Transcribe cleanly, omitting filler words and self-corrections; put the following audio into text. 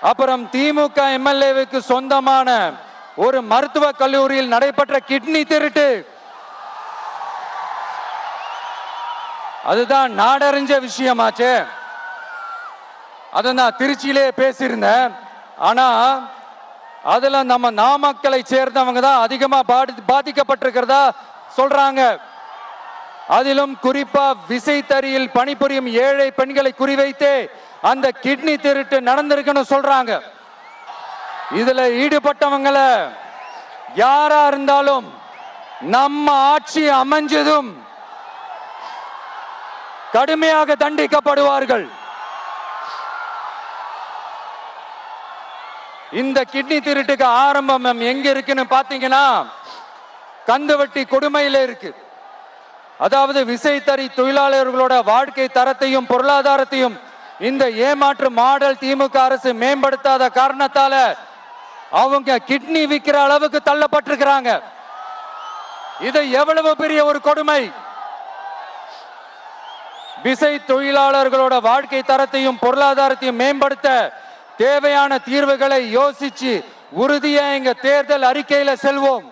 அப்புறம் திமுக எம்எல்ஏவுக்கு சொந்தமான ஒரு மருத்துவ கல்லூரியில் நடைபெற்ற கிட்னி திருட்டு, அதுதான் நாடறிஞ்ச விஷயமாச்சு. அதை நான் திருச்சியிலே பேசியிருந்தேன். ஆனா அதுல நம்ம நாமக்கலை சேர்ந்தவங்க தான் அதிகமா பாதிக்கப்பட்டிருக்கிறதா சொல்றாங்க. அதிலும் குறிப்பா விசைத்தறியில் பணிபுரியும் ஏழை பெண்களை குறிவைத்து அந்த கிட்னி திருட்டு நடந்திருக்குன்னு சொல்றாங்க. இதுல ஈடுபட்டவங்கள யாரா இருந்தாலும் நம்ம ஆட்சி அமைஞ்சதும் கடுமையாக தண்டிக்கப்படுவார்கள். இந்த கிட்னி திருட்டுக்கு ஆரம்பம் எங்க இருக்குன்னு பாத்தீங்கன்னா கந்துவட்டி கொடுமையில இருக்கு. அதாவது விசைத்தறி தொழிலாளர்களோட வாழ்க்கை தரத்தையும் பொருளாதாரத்தையும் இந்த ஏமாற்று மாடல் திமுக அரசு மேம்படுத்தாத காரணத்தால அவங்க கிட்னி விற்கிற அளவுக்கு தள்ளப்பட்டிருக்கிறாங்க. இது எவ்வளவு பெரிய ஒரு கொடுமை! விசை தொழிலாளர்களோட வாழ்க்கை தரத்தையும் பொருளாதாரத்தையும் மேம்படுத்த தேவையான தீர்வுகளை யோசிச்சு உறுதியா எங்க தேர்தல் அறிக்கையில சொல்வோம்.